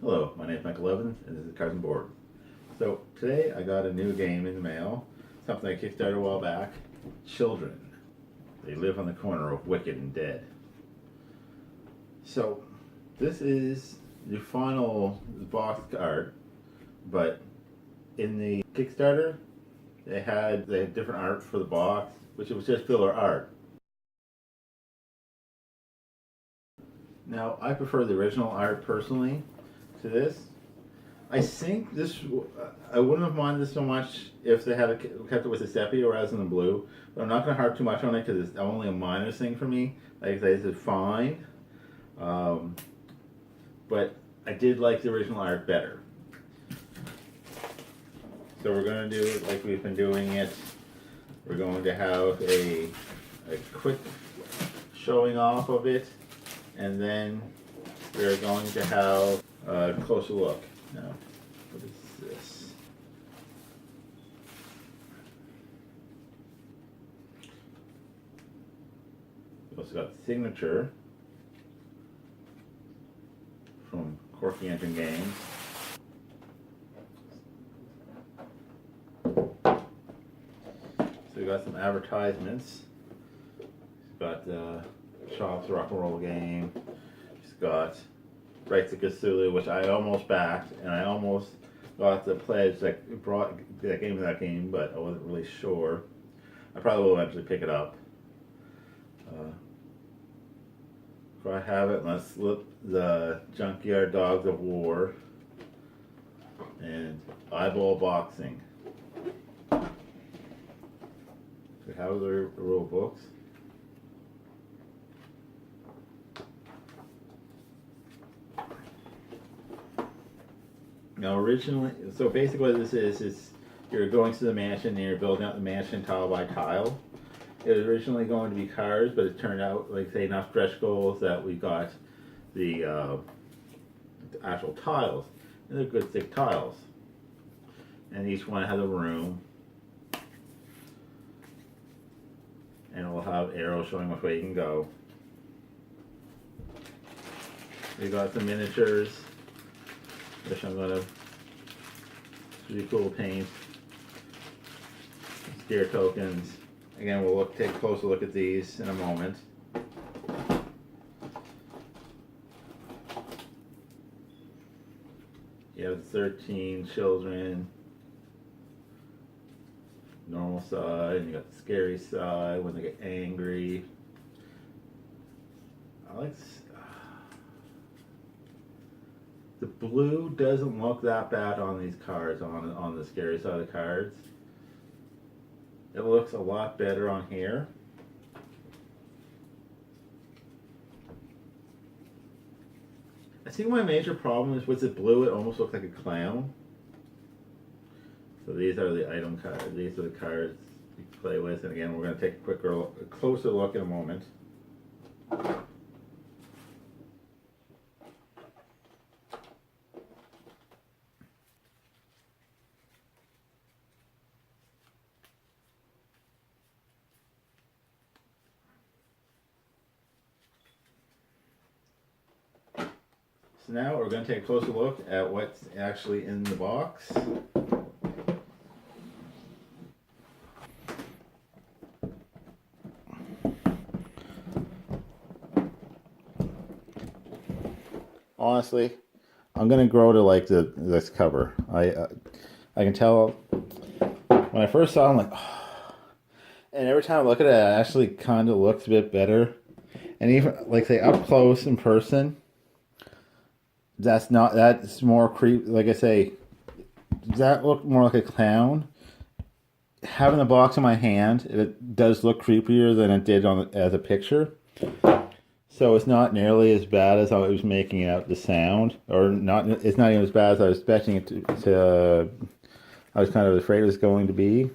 Hello, my name is Michael Evans, and this is Cards and Board. So today I got a new game in the mail, something I kickstarted a while back. Children. They live on the corner of Wicked and Dead. So this is the final box art, but in the Kickstarter they had different art for the box, which was just filler art. Now I prefer the original art personally to this. I think this, I wouldn't have minded this so much if they had kept it with the sepia rather than the blue, but I'm not going to harp too much on it because it's only a minor thing for me. Like I said, it's fine, but I did like the original art better. So we're going to do it like we've been doing it. We're going to have a quick showing off of it, and then we're going to have a closer look. Now, what is this? We also got the signature from Corky Engine Games. So we got some advertisements. We've got Shop's Rock and Roll Game. He's got Rights to Cthulhu, which I almost backed, and I almost got the pledge that brought that game, but I wasn't really sure. I probably will eventually pick it up. If I have it, let's look the Junkyard Dogs of War and Eyeball Boxing. We have the rule books. Now originally, so basically what this is you're going to the mansion and you're building out the mansion tile by tile. It was originally going to be cars, but it turned out, like say, enough stretch goals that we got the actual tiles. And they're good thick tiles. And each one has a room. And it will have arrows showing which way you can go. We got the miniatures, which I'm gonna pretty cool paint. Scare tokens. Again, we'll take a closer look at these in a moment. You have 13 children, normal side, and you got the scary side when they get angry. I like this. The blue doesn't look that bad on these cards, on the scary side of the cards. It looks a lot better on here. I think my major problem is with the blue, it almost looks like a clown. So these are the item cards. These are the cards you play with. And again, we're going to take a closer look in a moment. So now we're going to take a closer look at what's actually in the box. Honestly, I'm going to grow to like this cover. I can tell when I first saw it, I'm like, oh. And every time I look at it, it actually kind of looks a bit better. And even like say up close in person, that's more creep. Like I say, that looked more like a clown. Having the box in my hand, it does look creepier than it did as a picture. So it's not nearly as bad as I was making out the sound, or not. It's not even as bad as I was expecting it to I was kind of afraid it was going to be.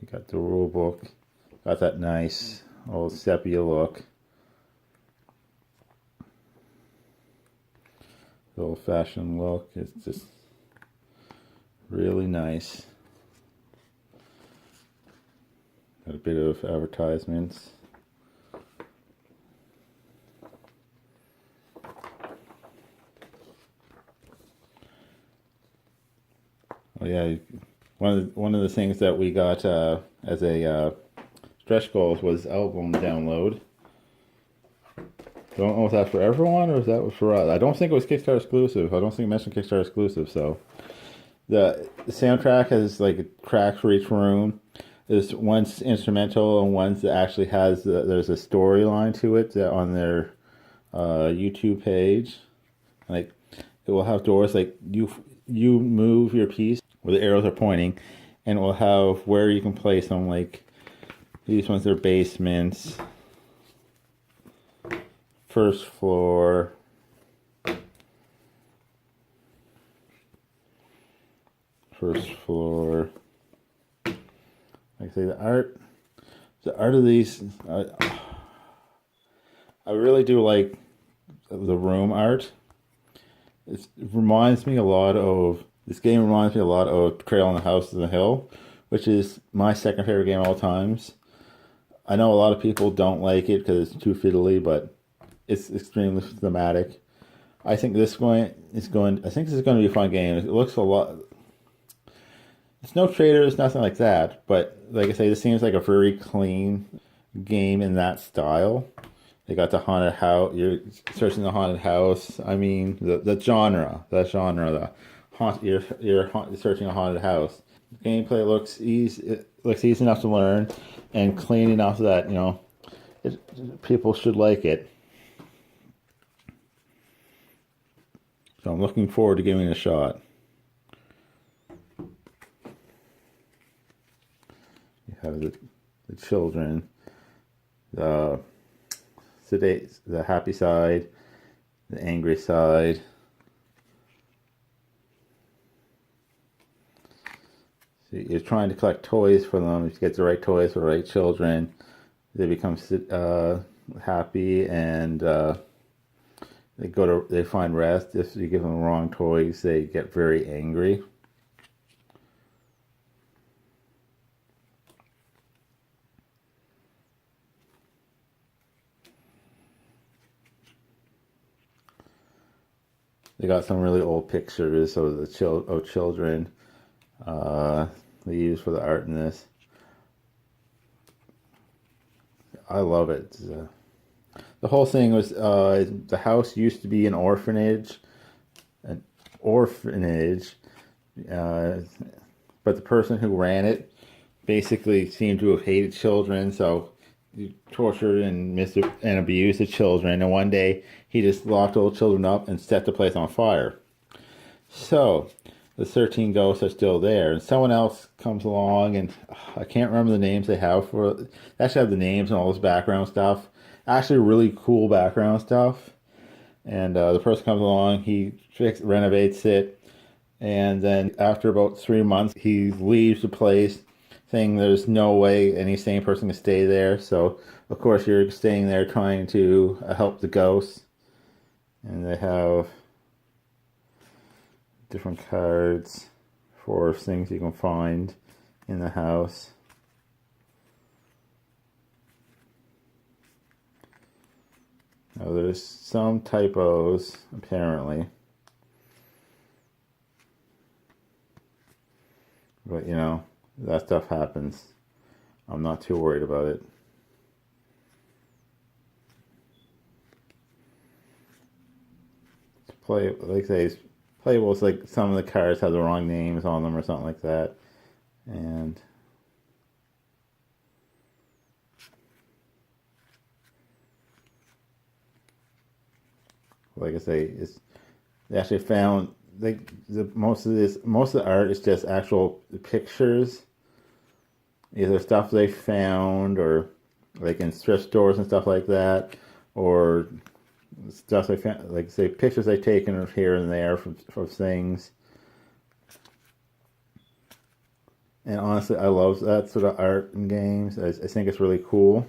You got the rule book, got that nice old sepia look. The old-fashioned look. It's just really nice. Got a bit of advertisements. Well, yeah, one of the things that we got as a stretch goals was album download. Don't know if that's for everyone or if that was for us. I don't think it was Kickstarter exclusive. I don't think it mentioned Kickstarter exclusive. So the soundtrack has like a track for each room. There's one's instrumental and one's that actually has there's a storyline to it on their YouTube page. Like it will have doors like you move your piece where the arrows are pointing, and it will have where you can place them. Like these ones are basements, first floor, first floor. Like I say, the art of these, I really do like the room art. It reminds me a lot of, this game reminds me a lot of Trail in the House of the Hill, which is my second favorite game of all times. I know a lot of people don't like it because it's too fiddly, but it's extremely thematic. I think this I think this is going to be a fun game. It looks a lot. It's no traders, nothing like that. But like I say, this seems like a very clean game in that style. They got the haunted house. You're searching the haunted house. I mean, the genre. The haunt. You're searching a haunted house. The gameplay looks easy. It looks easy enough to learn, and clean enough that people should like it. So I'm looking forward to giving it a shot. You have the children, the sedate, the happy side, the angry side. So you're trying to collect toys for them. If you get the right toys for the right children, they become happy and they find rest. If you give them the wrong toys, they get very angry. They got some really old pictures of the children they use for the art in this. I love it. The whole thing was the house used to be an orphanage, uh, but the person who ran it basically seemed to have hated children, so he tortured and abused the children. And one day he just locked all the children up and set the place on fire. So the 13 ghosts are still there, and someone else comes along, and I can't remember the names they have for. They actually have the names and all this background stuff. Actually, really cool background stuff. And the person comes along, he renovates it, and then after about 3 months, he leaves the place, saying there's no way any sane person can stay there. So of course you're staying there trying to help the ghosts, and they have different cards for things you can find in the house. Now there's some typos apparently, but that stuff happens. I'm not too worried about it. Playable is like some of the cards have the wrong names on them or something like that. And like I say, they actually found most of the art is just actual pictures, either stuff they found or like in thrift stores and stuff like that, or stuff they found, like say pictures they've taken of here and there from things. And honestly, I love that sort of art in games. I think it's really cool.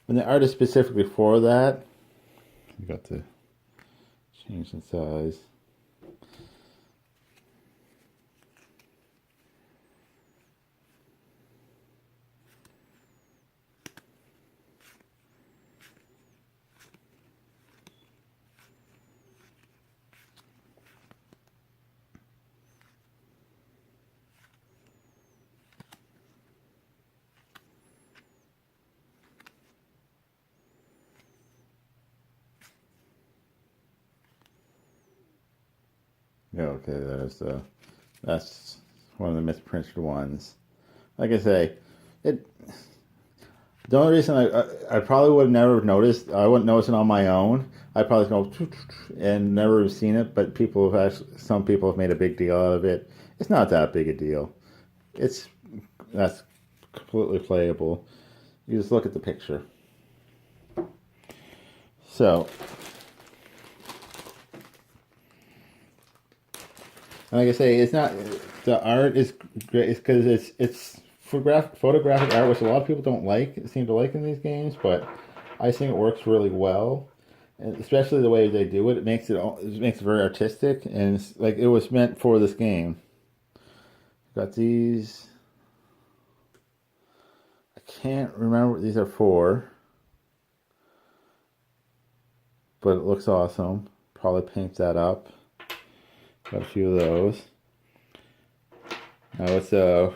When the art is specifically for that, you got to change the size. Yeah, okay, that's one of the misprinted ones. Like I say, it. The only reason I probably would have never noticed, I wouldn't notice it on my own. I probably go and never have seen it, but some people have made a big deal out of it. It's not that big a deal. It's that's completely playable. You just look at the picture. So, like I say, it's not the art is great. It's because it's photographic art, which a lot of people don't seem to like in these games, but I think it works really well, and especially the way they do it. It makes it very artistic, and it's like it was meant for this game. Got these. I can't remember what these are for, but it looks awesome. Probably paint that up. Got a few of those. Now it's a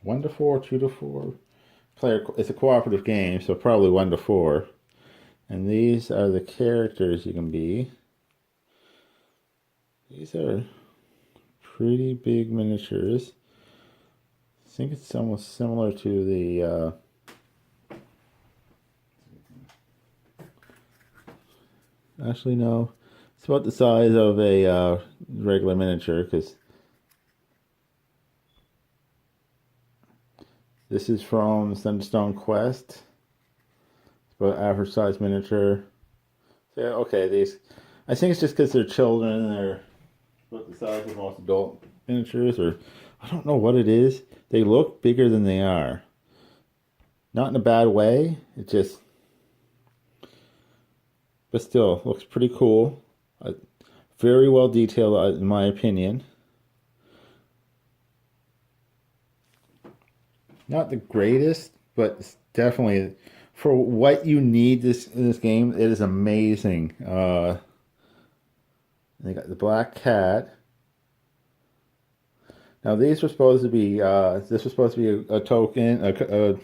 1 to 4, 2 to 4 player. It's a cooperative game, so probably 1 to 4. And these are the characters you can be. These are pretty big miniatures. I think it's almost similar to the actually no, it's about the size of a regular miniature, because this is from Sunstone Quest. It's about average size miniature. So, yeah, okay, these, I think it's just because they're children and they're about the size of most adult miniatures, or I don't know what it is. They look bigger than they are. Not in a bad way. It just, but still looks pretty cool. Very well detailed, in my opinion. Not the greatest, but it's definitely for what you need in this game. It is amazing. They got the black cat. Now these were supposed to be. This was supposed to be a token,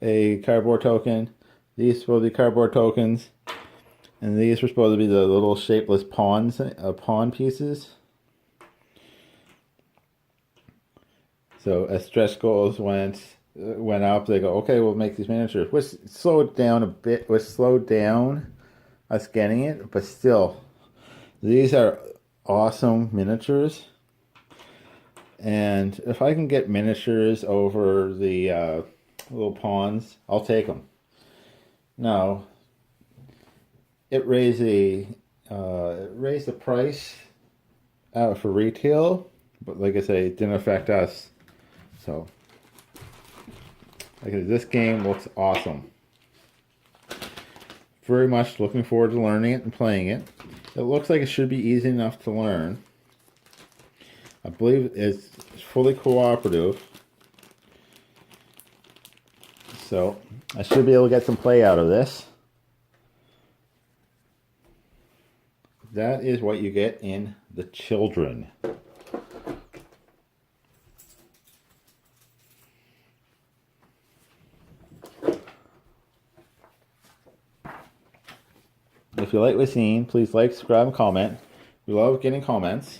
a cardboard token. These were supposed to be cardboard tokens, and these were supposed to be the little shapeless pawn pieces. So as stretch goals went up, they go, okay, we'll make these miniatures. Which slowed down a bit. Which slowed down us getting it, but still, these are awesome miniatures. And if I can get miniatures over the little pawns, I'll take them. Now, it raised the price for retail, but like I say, it didn't affect us. So, like I said, this game looks awesome. Very much looking forward to learning it and playing it. It looks like it should be easy enough to learn. I believe it's fully cooperative. So, I should be able to get some play out of this. That is what you get in The Children. If you like what you've seen, please like, subscribe, and comment. We love getting comments.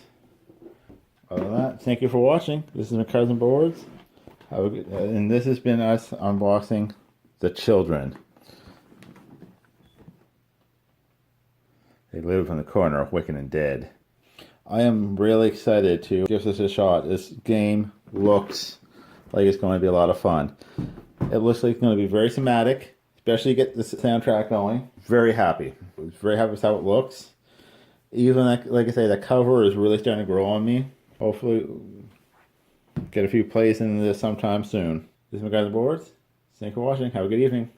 Other than that, thank you for watching. This is my cousin Boards. And this has been us unboxing The Children. They live in the corner of Wicked and Dead. I am really excited to give this a shot. This game looks like it's going to be a lot of fun. It looks like it's going to be very thematic, especially get the soundtrack going. Very happy. Very happy with how it looks. Even like I say, the cover is really starting to grow on me. Hopefully, get a few plays into this sometime soon. This is my guys' Boards. Thank you for watching. Have a good evening.